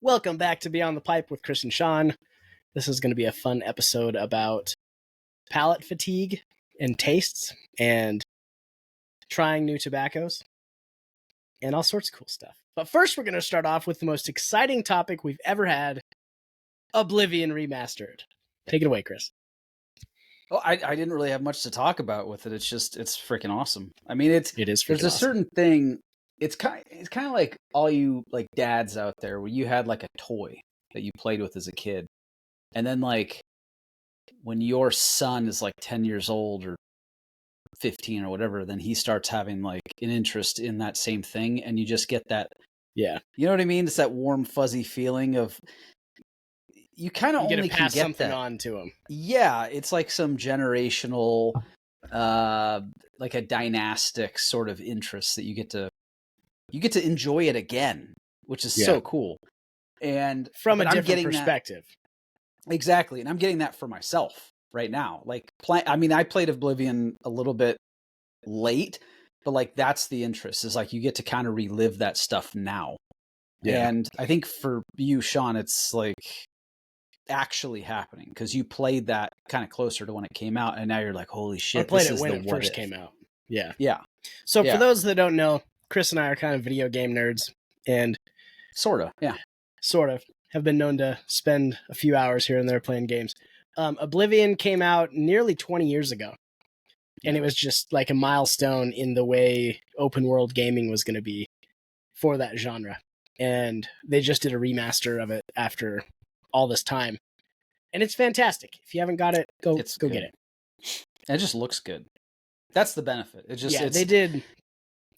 Welcome back to Beyond the Pipe with Chris and Sean. This is going to be a fun episode about palate fatigue and tastes and trying new tobaccos and all sorts of cool stuff. But first, we're going to start off with the most exciting topic we've ever had, Oblivion Remastered. Take it away, Chris. Well, I didn't really have much to talk about with it. It's freaking awesome. I mean, It is there's a awesome. certain thing. It's kind of like all you like dads out there where you had like a toy that you played with as a kid. And then like when your son is like 10 years old or 15 or whatever, then he starts having like an interest in that same thing and you just get that. Yeah. You know what I mean? It's that warm fuzzy feeling of you kind of only can pass get something that on to him. Yeah, it's like some generational like a dynastic sort of interest that you get to enjoy it again, which is so cool. And from a different perspective. Exactly. And I'm getting that for myself right now. Like I played Oblivion a little bit late, but like that's the interest, is like you get to kind of relive that stuff now. Yeah. And I think for you, Sean, it's like actually happening because you played that kind of closer to when it came out, and now you're like, holy shit, I played it when it first came out. Yeah. So for those that don't know, Chris and I are kind of video game nerds, and sort of have been known to spend a few hours here and there playing games. Oblivion came out nearly 20 years ago, and it was just like a milestone in the way open world gaming was going to be for that genre. And they just did a remaster of it after all this time, and it's fantastic. If you haven't got it, go get it. It just looks good. That's the benefit.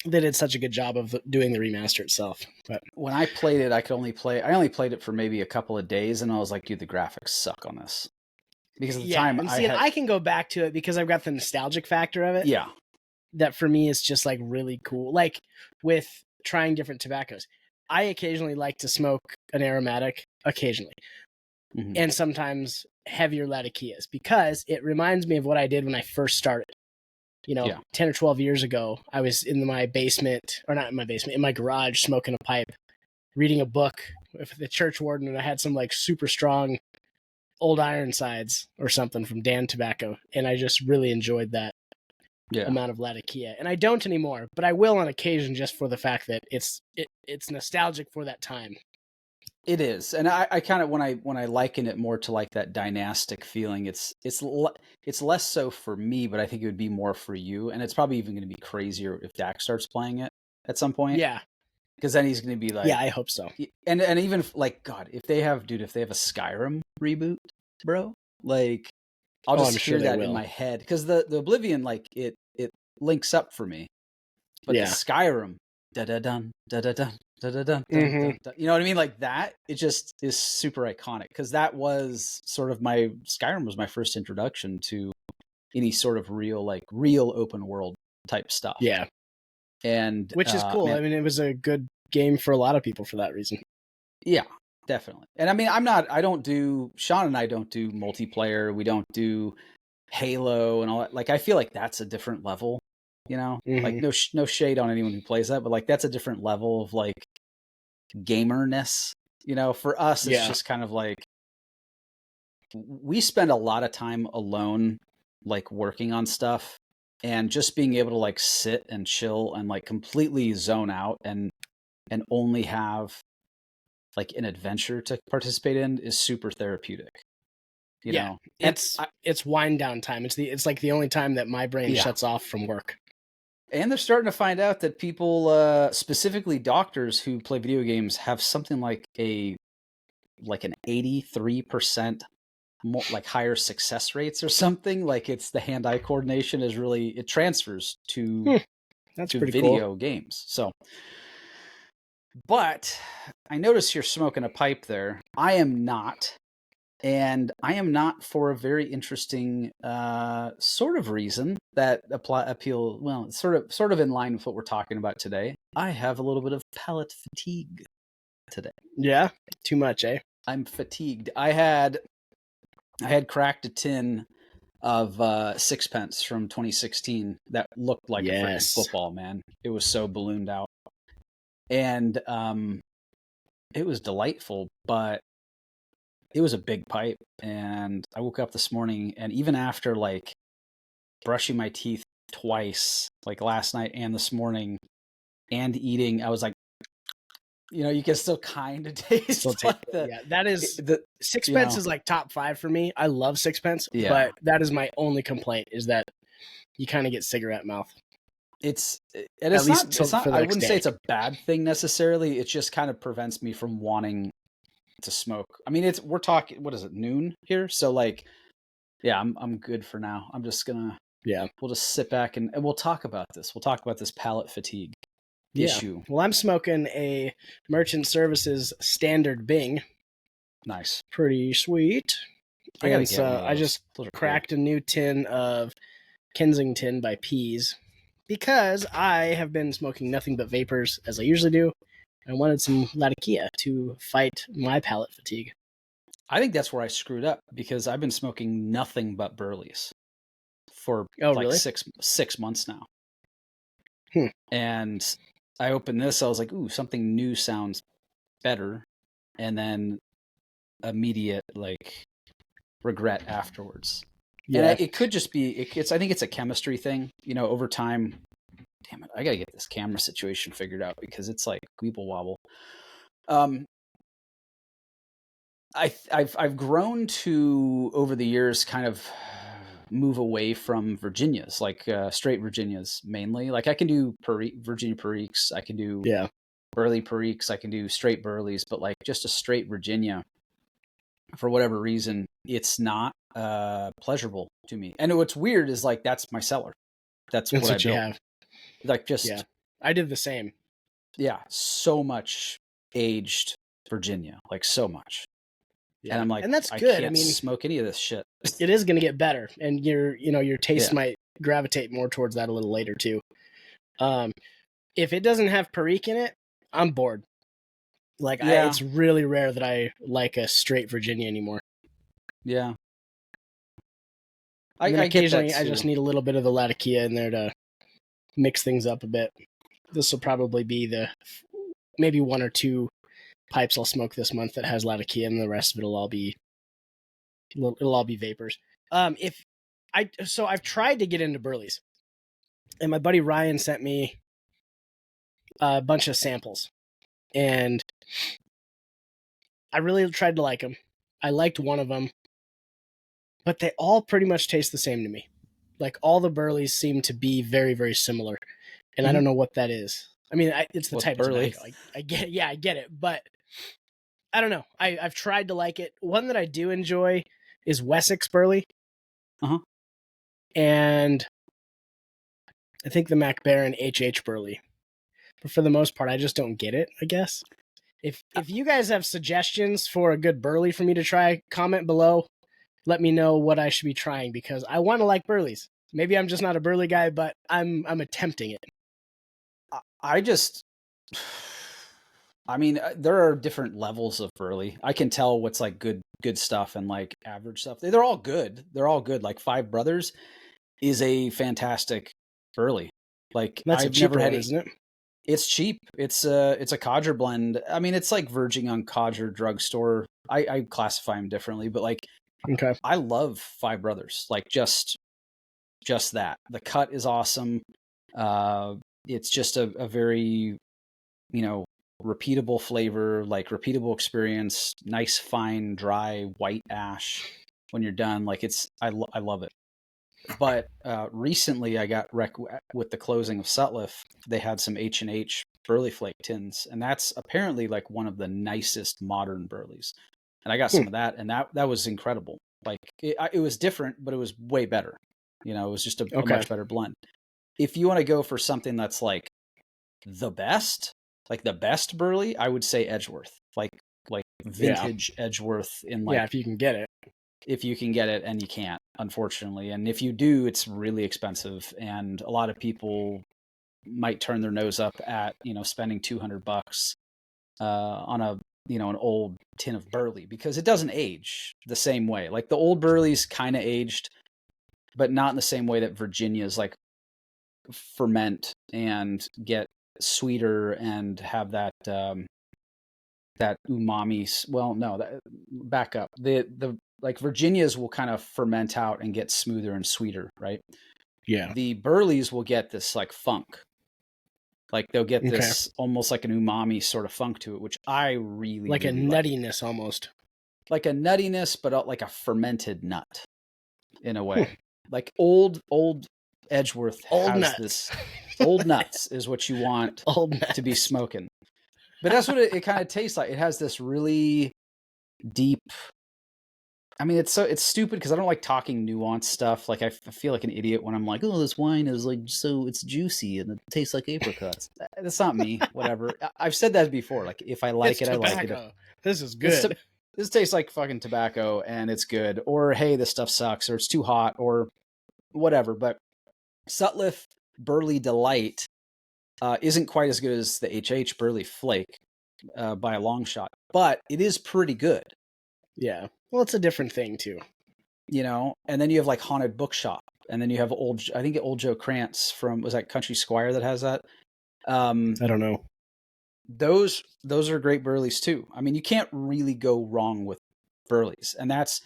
They did such a good job of doing the remaster itself. But when I played it, I only played it for maybe a couple of days, and I was like, dude, the graphics suck on this. Because at the time, I can go back to it because I've got the nostalgic factor of it. Yeah, that for me is just like really cool. Like with trying different tobaccos, I occasionally like to smoke an aromatic, occasionally, and sometimes heavier Latakias, because it reminds me of what I did when I first started. 10 or 12 years ago, I was in my basement, or not in my basement, in my garage, smoking a pipe, reading a book with the church warden, and I had some like super strong old Ironsides or something from Dan Tobacco, and I just really enjoyed that amount of Latakia. And I don't anymore, but I will on occasion, just for the fact that it's nostalgic for that time. It is, and I kind of when I liken it more to like that dynastic feeling, it's less so for me, but I think it would be more for you, and it's probably even going to be crazier if Dak starts playing it at some point. Yeah, because then he's going to be like, yeah, I hope so. And even like, God, if they have a Skyrim reboot, bro, like I'll just hear that in my head, because the Oblivion, like it links up for me, but the Skyrim, da da dun da da dun. Da, da, da, da, da, da. You know what I mean? Like that, it just is super iconic, because that was sort of Skyrim was my first introduction to any sort of real open world type stuff. Yeah. And which is cool. Man, I mean, it was a good game for a lot of people for that reason. Yeah, definitely. And I mean, Sean and I don't do multiplayer. We don't do Halo and all that. Like, I feel like that's a different level. Like no shade on anyone who plays that, but like that's a different level of like gamerness. For us, it's just kind of like we spend a lot of time alone, like working on stuff, and just being able to like sit and chill and like completely zone out and only have like an adventure to participate in is super therapeutic. You know? It's wind down time. It's like the only time that my brain shuts off from work. And they're starting to find out that people, specifically doctors who play video games, have something like an 83% more, like higher success rates or something. Like it's the hand-eye coordination is really, it transfers to video games. So, but I notice you're smoking a pipe there. I am not. And I am not, for a very interesting sort of reason that appeal. Well, it's sort of in line with what we're talking about today. I have a little bit of palate fatigue today. Yeah, too much, eh? I'm fatigued. I had cracked a tin of Sixpence from 2016 that looked like a freaking football, man. It was so ballooned out, and it was delightful, but it was a big pipe. And I woke up this morning, and even after like brushing my teeth twice, like last night and this morning, and eating, I was like, you can still kind of taste like that is the Sixpence is like top 5 for me. I love Sixpence, but that is my only complaint, is that you kind of get cigarette mouth. It's not I wouldn't say it's a bad thing necessarily. It just kind of prevents me from wanting to smoke. I mean, we're talking, what is it, noon here? So like, yeah, I'm good for now. I'm just gonna, we'll just sit back and we'll talk about this. We'll talk about this palate fatigue issue. Well, I'm smoking a Merchant Services Standard Bing. Nice. Pretty sweet. I just cracked a new tin of Kensington by Peas, because I have been smoking nothing but vapors, as I usually do. I wanted some Latakia to fight my palate fatigue. I think that's where I screwed up, because I've been smoking nothing but Burleys for really? 6 months now. And I opened this, I was like, ooh, something new sounds better. And then immediate like regret afterwards. Yeah. And it could just be, I think it's a chemistry thing, over time. Damn it, I gotta get this camera situation figured out, because it's like weeble wobble. I've grown to, over the years, kind of move away from Virginias, like straight Virginias mainly. Like I can do Virginia Periques, I can do Burley Periques, I can do straight Burleys, but like just a straight Virginia, for whatever reason, it's not pleasurable to me. And what's weird is like that's my cellar. That's what you have. Like just I did the same. Yeah, so much aged Virginia, like so much. Yeah. And I'm like, and that's good. I mean, smoke any of this shit. It is going to get better, and your taste might gravitate more towards that a little later too. If it doesn't have Perique in it, I'm bored. Like it's really rare that I like a straight Virginia anymore. Yeah. Occasionally I just need a little bit of the Latakia in there to mix things up a bit. This will probably be maybe 1 or 2 pipes I'll smoke this month that has Latakia, and the rest of it'll all be vapors. I've tried to get into Burleys, and my buddy Ryan sent me a bunch of samples, and I really tried to like them. I liked one of them, but they all pretty much taste the same to me. Like all the Burleys seem to be very, very similar, and I don't know what that is. I mean, it's the type of tobacco. I get it. Yeah, I get it, but I don't know. I've tried to like it. One that I do enjoy is Wessex Burley. And I think the Mac Baron HH Burley. But for the most part, I just don't get it, I guess. If you guys have suggestions for a good Burley for me to try, comment below. Let me know what I should be trying, because I want to like Burleys. Maybe I'm just not a Burley guy, but I'm attempting it. I mean, there are different levels of Burley. I can tell what's like good stuff and like average stuff. They're all good. Like Five Brothers is a fantastic Burley. Like that's a cheaper one, isn't it? It's cheap. It's a codger blend. I mean, it's like verging on codger drugstore. I classify them differently, but like, okay, I love Five Brothers. Like just that. The cut is awesome. It's just a very, repeatable flavor, like repeatable experience. Nice, fine, dry white ash when you're done. Like I love it. But recently I got with the closing of Sutliff, they had some H&H Burley Flake tins, and that's apparently like one of the nicest modern Burleys. And I got some of that, and that was incredible. Like it was different, but it was way better. It was just a much better blend. If you want to go for something that's like the best Burley, I would say Edgeworth, like vintage Edgeworth in like, if you can get it. If you can get it, and you can't, unfortunately. And if you do, it's really expensive. And a lot of people might turn their nose up at, spending $200 on an old tin of Burley, because it doesn't age the same way. Like the old Burley's kind of aged, but not in the same way that Virginia's like ferment and get sweeter and have that, that umami. Well, no, back up. The like Virginias will kind of ferment out and get smoother and sweeter, right? Yeah. The Burleys will get this like funk. Like they'll get this almost like an umami sort of funk to it, which I really like really a nuttiness almost. Like a nuttiness, but like a fermented nut in a way. Like old Edgeworth old has nuts. This old nuts is what you want to be smoking. But that's what it kind of tastes like. It has this really deep. I mean, it's stupid because I don't like talking nuanced stuff. Like I feel like an idiot when I'm like, oh, this wine is like it's juicy and it tastes like apricots. That's not me. Whatever. I've said that before. Like if I like it, tobacco. I like it. This is good. This tastes like fucking tobacco and it's good. Or hey, this stuff sucks, or it's too hot, or whatever. But Sutliff Burley Delight isn't quite as good as the HH Burley Flake by a long shot, but it is pretty good. Yeah. Well, it's a different thing too. You know, and then you have like Haunted Bookshop, and then you have Old Joe Krantz from, was that Country Squire that has that? I don't know. Those are great Burleys too. I mean, you can't really go wrong with Burleys, and that's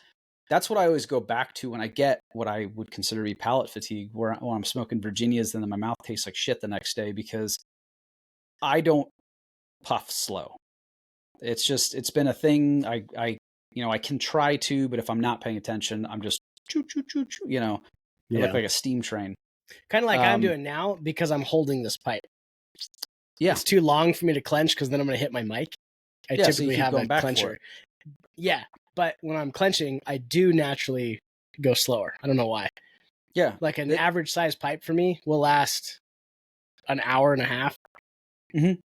what I always go back to when I get what I would consider to be palate fatigue, where when I'm smoking Virginias, then my mouth tastes like shit the next day because I don't puff slow. It's been a thing. I can try to, but if I'm not paying attention, I'm just choo choo choo choo. I look like a steam train. Kind of like I'm doing now because I'm holding this pipe. Yeah, it's too long for me to clench because then I'm going to hit my mic. I typically have a clencher. Yeah, but when I'm clenching, I do naturally go slower. I don't know why. Yeah, like an average size pipe for me will last an hour and a half. Mm-hmm.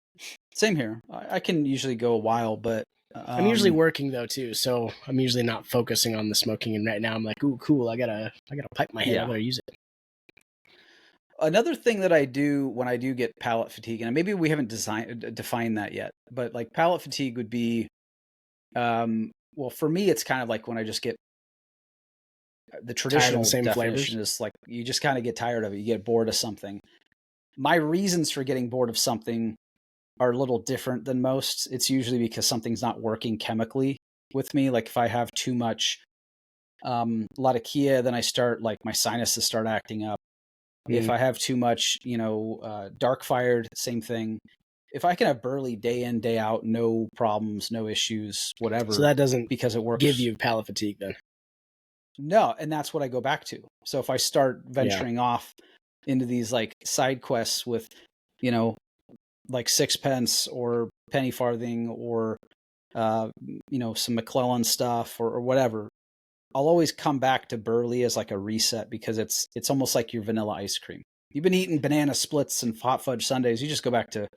Same here. I can usually go a while, but I'm usually working though too, so I'm usually not focusing on the smoking. And right now I'm like, ooh, cool! I gotta pipe my head. I gotta use it. Another thing that I do when I do get palate fatigue, and maybe we haven't defined that yet, but like palate fatigue would be, well, for me, it's kind of like when I just get the traditional definition flavors. Is like you just kind of get tired of it. You get bored of something. My reasons for getting bored of something are a little different than most. It's usually because something's not working chemically with me. Like if I have too much Latakia, then I start like my sinuses start acting up. If I have too much, dark fired, same thing. If I can have Burley day in, day out, no problems, no issues, whatever. So that doesn't because it works. Give you palate fatigue then? No, and that's what I go back to. So if I start venturing off into these like side quests with, like sixpence or penny farthing or, some McClellan stuff or whatever, I'll always come back to Burley as like a reset because it's almost like your vanilla ice cream. You've been eating banana splits and hot fudge sundaes. You just go back to,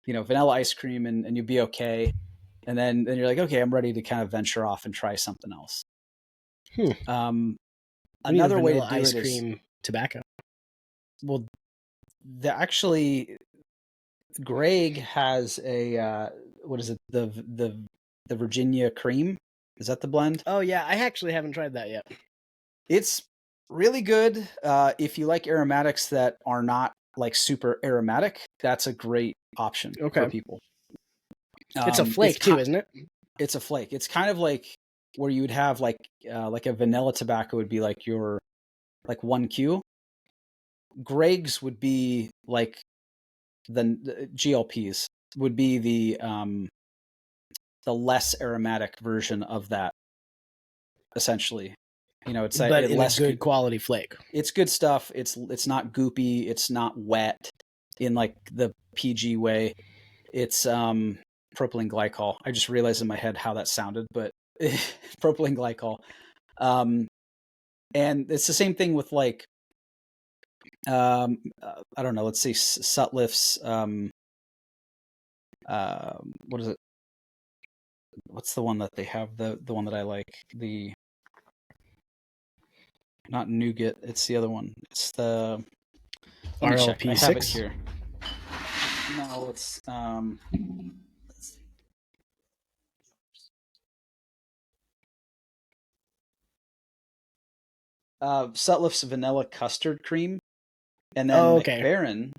vanilla ice cream and you'll be okay. And then you're like, okay, I'm ready to kind of venture off and try something else. Another way to do ice it cream is tobacco. Well, Greg has a what is it? The Virginia cream. Is that the blend? Oh yeah, I actually haven't tried that yet. It's really good. If you like aromatics that are not like super aromatic, that's a great option for people. It's a flake too, isn't it? It's a flake. It's kind of like where you would have like a vanilla tobacco would be like your like 1Q. Greg's would be like the GLPs would be the less aromatic version of that. Essentially, it's but in less good quality flake. It's good stuff. It's not goopy. It's not wet in like the PG way. It's propylene glycol. I just realized in my head how that sounded, but propylene glycol. And it's the same thing with like I don't know. Let's see, Sutliff's. What is it? What's the one that they have? The one that I like. The not nougat. It's the other one. It's the RLP6. I have it here. No, it's Sutliff's vanilla custard cream, and then McBaron.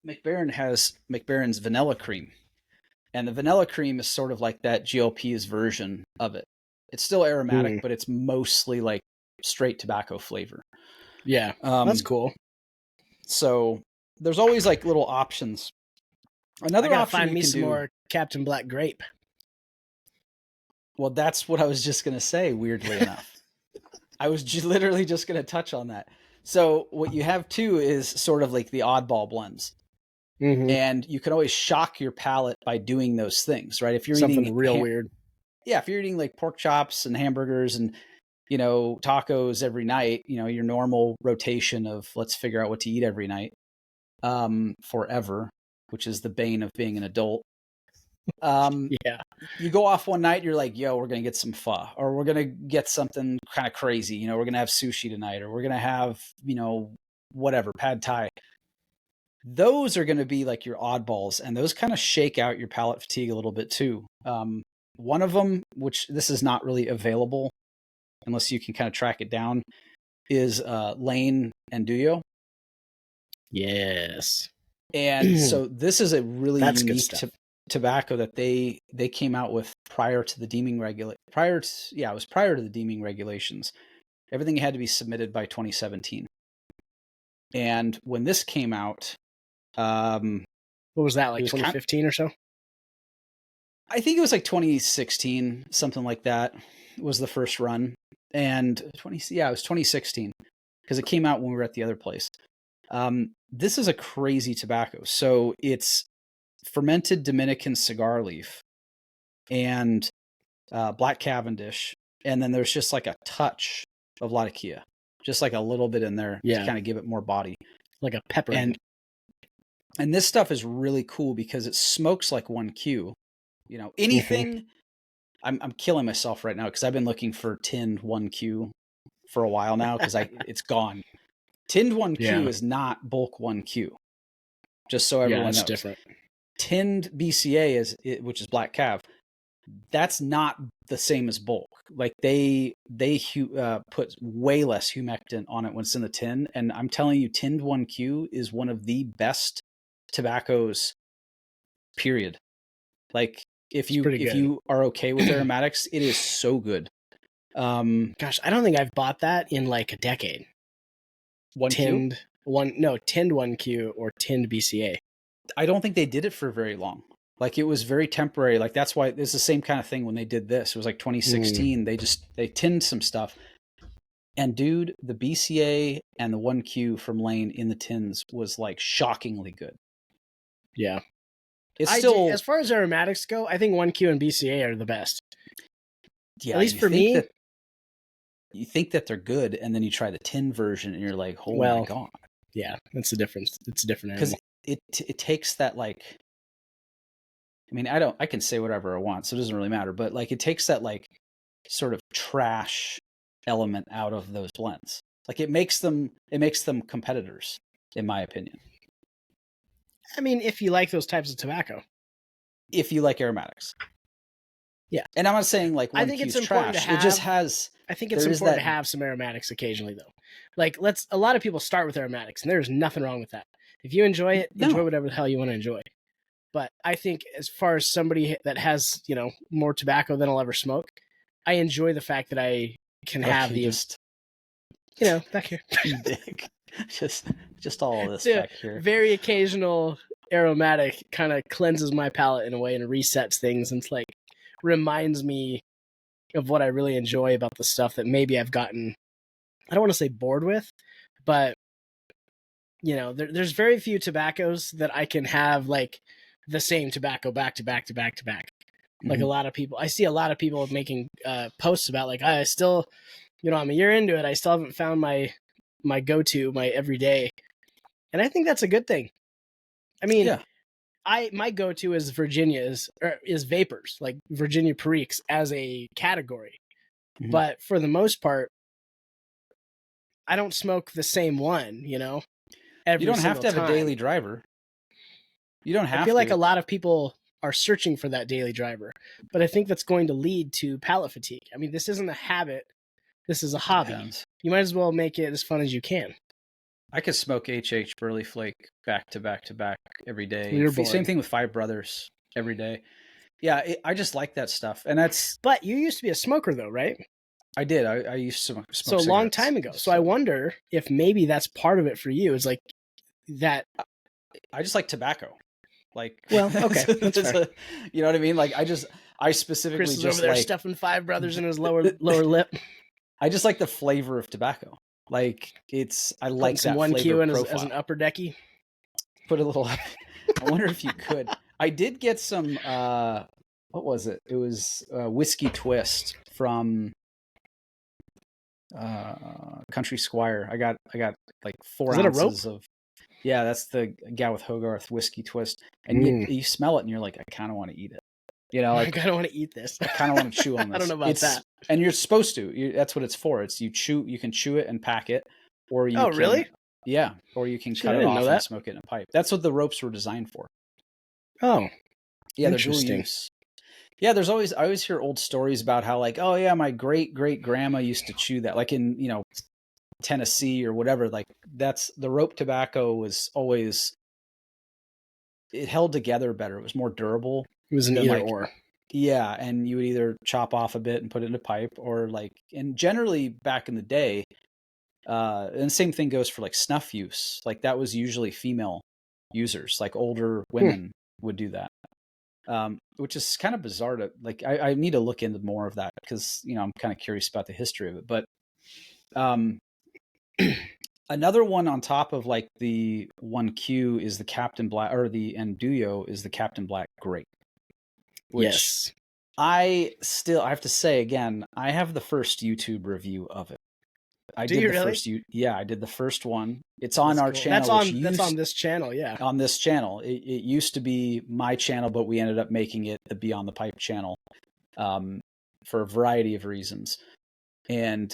McBaron has McBaron's vanilla cream, and the vanilla cream is sort of like that GLP's version of it. It's still aromatic, but it's mostly like straight tobacco flavor. Yeah, that's cool. So there's always like little options. Another I gotta option find you me can some do, more Captain Black Grape. Well, that's what I was just going to say, weirdly enough. I was literally just going to touch on that. So what you have too is sort of like the oddball blends. And you can always shock your palate by doing those things, right? If you're something eating real weird. Yeah, if you're eating like pork chops and hamburgers and, you know, tacos every night, you know, your normal rotation of let's figure out what to eat every night forever, which is the bane of being an adult. Yeah. You go off one night, you're like, yo, we're going to get some pho, or we're going to get something kind of crazy. You know, we're going to have sushi tonight, or we're going to have, you know, whatever, pad thai. Those are going to be like your oddballs, and those kind of shake out your palate fatigue a little bit too. One of them, which this is not really available unless you can kind of track it down, is Lane and Duyo. Yes. And so this is a really That's unique tobacco that they came out with prior to the deeming prior to the deeming regulations. Everything had to be submitted by 2017. And when this came out, what was that, like 2015 or so? I think it was like 2016, something like that was the first run. And it was 2016 because it came out when we were at the other place. This is a crazy tobacco. So it's fermented Dominican cigar leaf and black Cavendish. And then there's just like a touch of Latakia, just like a little bit in there to kind of give it more body. Like a pepper. And this stuff is really cool because it smokes like 1Q. You know, anything. I'm killing myself right now because I've been looking for tinned 1Q for a while now because it's gone. Tinned 1Q is not bulk 1Q. Just so everyone knows. Different. Tinned BCA which is black Cav. That's not the same as bulk. Like they put way less humectant on it when it's in the tin, and I'm telling you, tinned 1Q is one of the best tobaccos. Period. Like if you are okay with aromatics, it is so good. Gosh, I don't think I've bought that in like a decade. Tinned 1Q or tinned BCA. I don't think they did it for very long. Like it was very temporary. Like that's why it's the same kind of thing when they did this. It was like 2016. They tinned some stuff. And dude, the BCA and the 1Q from Lane in the tins was like shockingly good. Yeah. As far as aromatics go, I think 1Q and BCA are the best. Yeah, at least for me. You think that they're good, and then you try the tin version, and you're like, "Oh my god!" Yeah, that's the difference. It's a different because it takes that like. I mean, I can say whatever I want, so it doesn't really matter. But like, it takes that like sort of trash element out of those blends. Like it makes them competitors, in my opinion. I mean, if you like those types of tobacco, if you like aromatics. Yeah. And I'm not saying like I think it's important trash. to have, it just has. I think it's important to have some aromatics occasionally, though. Like a lot of people start with aromatics, and there's nothing wrong with that. If you enjoy it, enjoy whatever the hell you want to enjoy. But I think as far as somebody that has, you know, more tobacco than I'll ever smoke, I enjoy the fact that I can have the, you know, back here. Dick. Just all of this back here. Very occasional aromatic kind of cleanses my palate in a way and resets things and like reminds me of what I really enjoy about the stuff that maybe I've gotten, I don't want to say bored with, but you know, there's very few tobaccos that I can have like the same tobacco back to back to back to back. Like a lot of people, I see a lot of people making posts about like, I still, you know, I'm a year into it. I still haven't found my go-to, my everyday. And I think that's a good thing. I mean, my go-to is is vapors, like Virginia Periques as a category. But for the most part, I don't smoke the same one, you know? You don't have to have a daily driver. You don't have to. I feel like a lot of people are searching for that daily driver, but I think that's going to lead to palate fatigue. I mean, this isn't a habit. This is a hobby. You might as well make it as fun as you can. I could smoke HH Burley Flake back to back to back every day. You're bored. Same thing with Five Brothers every day. Yeah, I just like that stuff. And that's... But you used to be a smoker, though, right? I did. I used to smoke so a long time ago. So I wonder if maybe that's part of it for you. Is like that. I just like tobacco. Like, well, okay, that's fair. You know what I mean? Like, I specifically Chris is just over there like stuffing Five Brothers in his lower lip. I just like the flavor of tobacco. Like, I like some that 1Q flavor in profile. as an upper decky. Put a little. I wonder if you could. I did get some. What was it? It was whiskey twist from Country Squire. I got like 4 ounces of. Yeah, that's the gal with Hogarth whiskey twist, and you smell it and you're like, I kind of want to eat it. You know, like, I kind of want to eat this. I kind of want to chew on this. I don't know about that. And you're supposed to. That's what it's for. It's you can chew it and pack it, or you. Oh, really? Yeah, or you can cut it off and smoke it in a pipe. That's what the ropes were designed for. Oh, yeah, they're dual use. Yeah, I always hear old stories about how, like, oh yeah, my great grandma used to chew that, like in, you know, Tennessee or whatever. Like, that's the rope tobacco was always, it held together better. It was more durable. It was an either or. Yeah, and you would either chop off a bit and put it in a pipe, or like, and generally back in the day, and the same thing goes for like snuff use. Like, that was usually female users, like older women would do that. Which is kind of bizarre to, like, I need to look into more of that because, you know, I'm kind of curious about the history of it. But another one on top of like the 1Q is the Captain Black, or the Enduyo is the Captain Black Grape. Which yes. I have to say again, I have the first YouTube review of it. I did the first one. It's on our channel. That's on this channel, yeah. On this channel. It used to be my channel, but we ended up making it the Beyond the Pipe channel for a variety of reasons. And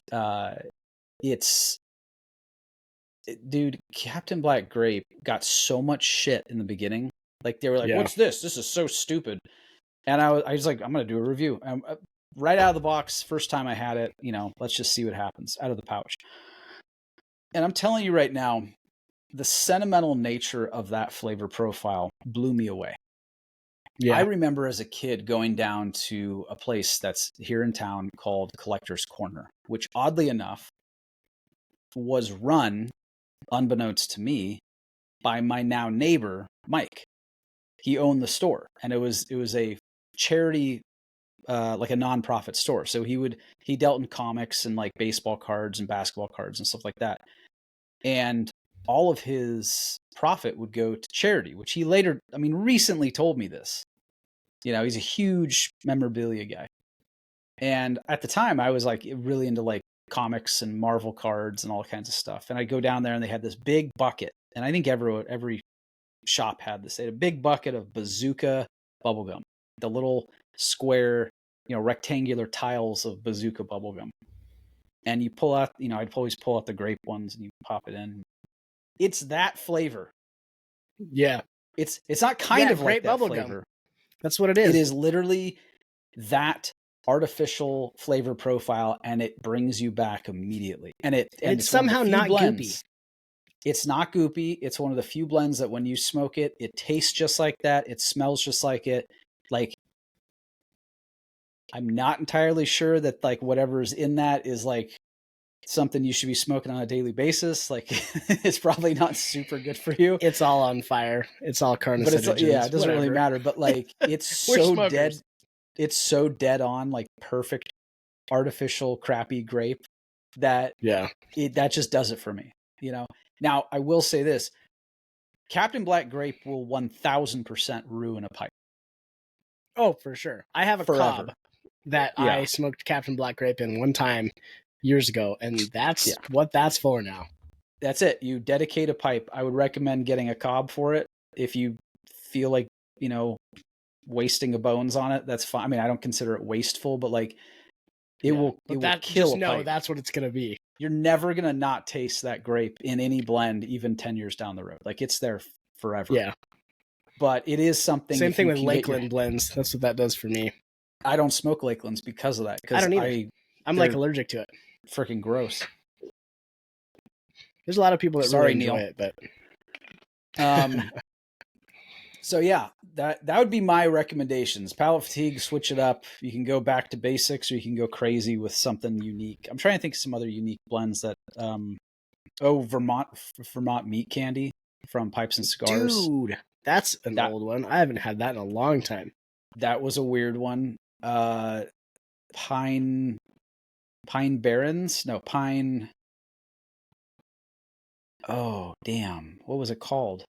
dude, Captain Black Grape got so much shit in the beginning. Like, they were like, what's this? This is so stupid. And I was like, I'm going to do a review. Right out of the box, first time I had it, you know, let's just see what happens out of the pouch. And I'm telling you right now, the sentimental nature of that flavor profile blew me away. Yeah. I remember as a kid going down to a place that's here in town called Collector's Corner, which oddly enough was run, unbeknownst to me, by my now neighbor, Mike. He owned the store, and it was a charity, like a nonprofit store. So he dealt in comics and like baseball cards and basketball cards and stuff like that. And all of his profit would go to charity, which he later, I mean, recently told me this. You know, he's a huge memorabilia guy. And at the time I was like really into like comics and Marvel cards and all kinds of stuff. And I'd go down there and they had this big bucket. And I think every shop had this. They had a big bucket of Bazooka bubblegum, the little square, you know, rectangular tiles of Bazooka bubblegum. And you pull out, you know, I'd always pull out the grape ones and you pop it in. It's that flavor. Yeah. It's not kind of like that bubblegum flavor. That's what it is. It is literally that artificial flavor profile, and it brings you back immediately. And it's somehow not goopy. It's not goopy. It's one of the few blends that when you smoke it, it tastes just like that. It smells just like it. Like, I'm not entirely sure that like whatever's in that is like something you should be smoking on a daily basis. Like, it's probably not super good for you. It's all on fire. It's all carcinogens. But it doesn't really matter. But like, it's so dead. It's so dead on, like perfect artificial crappy grape that that just does it for me. You know. Now, I will say this. Captain Black Grape will 1000% ruin a pipe. Oh, for sure. I have a cob that I smoked Captain Black Grape in one time years ago, and that's what that's for now. That's it. You dedicate a pipe. I would recommend getting a cob for it. If you feel like, you know, wasting a bones on it, that's fine. I mean, I don't consider it wasteful, but like it will kill a pipe. That's what it's going to be. You're never going to not taste that grape in any blend, even 10 years down the road. Like, it's there forever. Yeah. But it is something. Same thing with Lakeland blends. That's what that does for me. I don't smoke Lakelands because of that. I don't either. I'm like allergic to it. Freaking gross. There's a lot of people that Sorry, really enjoy Neil. it, but so yeah, that would be my recommendations. Palate fatigue, switch it up. You can go back to basics, or you can go crazy with something unique. I'm trying to think of some other unique blends that. Vermont meat candy from Pipes and Cigars. Dude, that's an old one. I haven't had that in a long time. That was a weird one. Pine Barrens? No, Pine. Oh, damn. What was it called?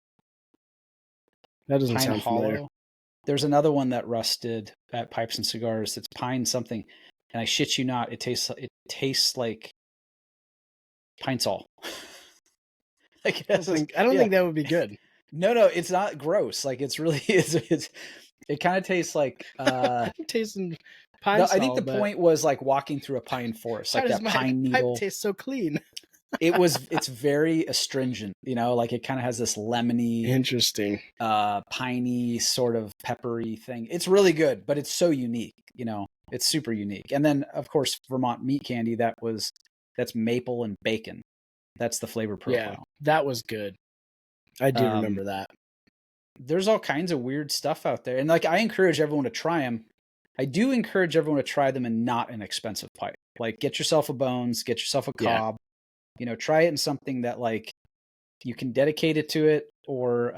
That doesn't Pine sound Hollow. familiar. There's another one that Russ did at Pipes and Cigars. It's Pine something, and I shit you not, it tastes like Pine Sol. Like, I don't think that would be good. No, it's not gross. Like, it's really it kind of tastes like I'm tasting pine sol, I think the point was like walking through a pine forest, like that pine needle. Pipe tastes so clean. It's very astringent, like it kind of has this lemony, interesting, piney sort of peppery thing. It's really good, but it's so unique, it's super unique. And then of course, Vermont meat candy, that's maple and bacon. That's the flavor profile. Yeah, that was good. I do remember that. There's all kinds of weird stuff out there. And like, I encourage everyone to try them. I do encourage everyone to try them in not an expensive pipe. Like, get yourself a Bones, get yourself a Cobb, try it in something that like you can dedicate it to it, or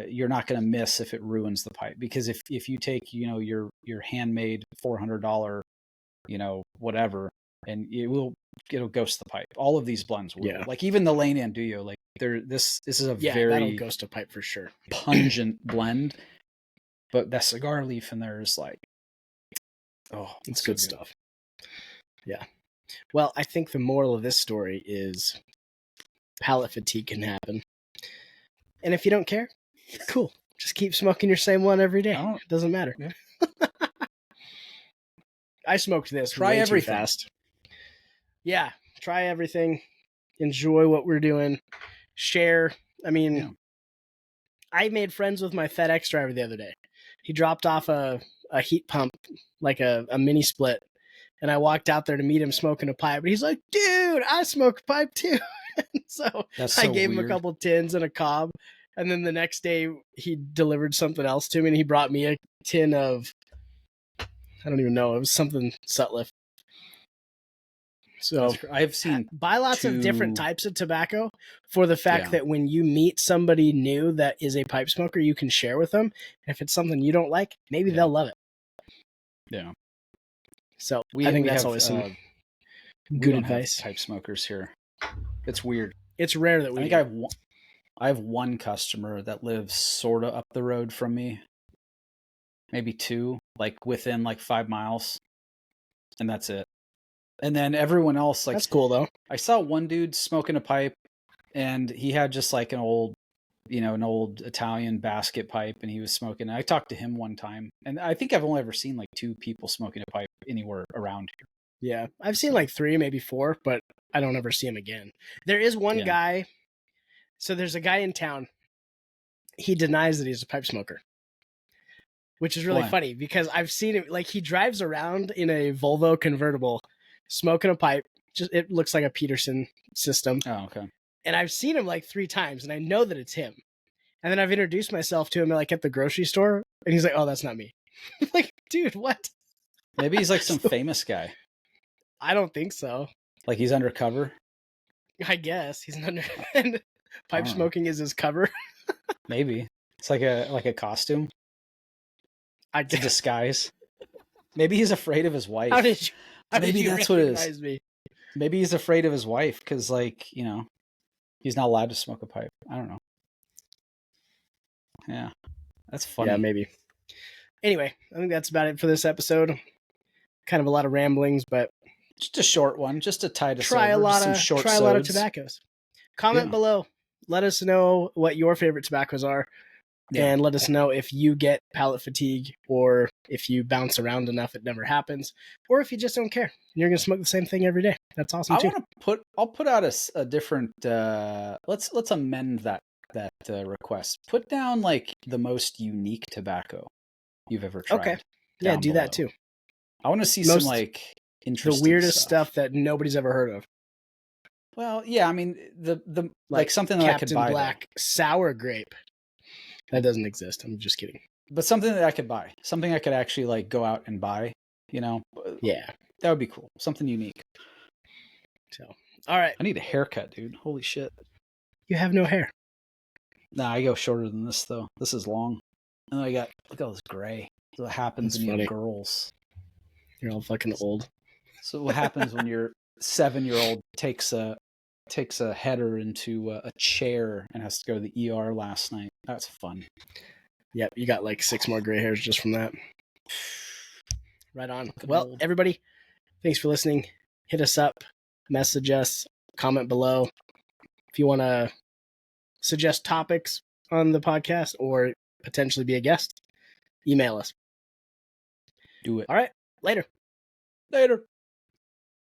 you're not going to miss if it ruins the pipe. Because if you take, your handmade $400, whatever, and it'll ghost the pipe. All of these blends will. Yeah. Like even the Lane Andullo, like this is a very that'll ghost a pipe for sure. Pungent blend, but that cigar leaf in there is like, it's good stuff. Yeah. Well, I think the moral of this story is palate fatigue can happen, and if you don't care, cool. Just keep smoking your same one every day. It doesn't matter. Yeah. I smoked this. Try everything. Too fast. Yeah, try everything. Enjoy what we're doing. Share. I mean, I made friends with my FedEx driver the other day. He dropped off a heat pump, like a mini split, and I walked out there to meet him smoking a pipe. But he's like, dude, I smoke a pipe too. So I gave him a couple tins and a Cobb. And then the next day he delivered something else to me, and he brought me a tin of, I don't even know, it was something Sutliff. So I've seen buy lots of different types of tobacco for the fact that when you meet somebody new that is a pipe smoker, you can share with them. If it's something you don't like, maybe they'll love it. Yeah. So I think that's always some good advice. Pipe smokers here. It's weird. It's rare that we. I have one customer that lives sort of up the road from me, maybe two, like within like 5 miles, and that's it. And then everyone else, like, that's cool though. I saw one dude smoking a pipe, and he had just like an old Italian basket pipe, and he was smoking. I talked to him one time, and I think I've only ever seen like 2 people smoking a pipe anywhere around here. Yeah, I've seen like 3, maybe 4, but I don't ever see him again. There is one guy. So there's a guy in town. He denies that he's a pipe smoker, which is really funny because I've seen him. Like, he drives around in a Volvo convertible, smoking a pipe. Just it looks like a Peterson system. Oh, okay. And I've seen him like 3 times, and I know that it's him. And then I've introduced myself to him like at the grocery store, and he's like, "Oh, that's not me." I'm like, dude, what? Maybe he's like some famous guy. I don't think so. Like he's undercover. I guess he's under. Pipe smoking is his cover. Maybe it's like a costume. It's a disguise. Maybe he's afraid of his wife. Maybe that's what it is. Maybe he's afraid of his wife because, like, he's not allowed to smoke a pipe. I don't know. Yeah, that's funny. Yeah, maybe. Anyway, I think that's about it for this episode. Kind of a lot of ramblings, but just a short one, just to tide us over. Try a lot of tobaccos. Comment below. Let us know what your favorite tobaccos are, and let us know if you get palate fatigue, or if you bounce around enough it never happens, or if you just don't care and you're going to smoke the same thing every day. That's awesome too. I'll put out a different. Let's amend that request. Put down like the most unique tobacco you've ever tried. Okay. Yeah, do that too. I want to see some like interesting the weirdest stuff that nobody's ever heard of. Well, yeah, I mean the like something that I could Captain buy, Black sour grape. That doesn't exist. I'm just kidding. but something that I could buy, something I could actually like go out and buy. Yeah. That would be cool. Something unique. So, all right. I need a haircut, dude. Holy shit. You have no hair. Nah, I go shorter than this though. This is long. And I got look at all this gray. So what happens That's when you funny. have girls? You're all fucking old. So what happens when your 7-year-old takes a header into a chair and has to go to the ER last night? That's fun. Yep, you got like 6 more gray hairs just from that. Right on. Fucking Well, old. everybody, thanks for listening. Hit us up, message us, comment below. If you want to suggest topics on the podcast or potentially be a guest, email us. Do it. All right, later. Later.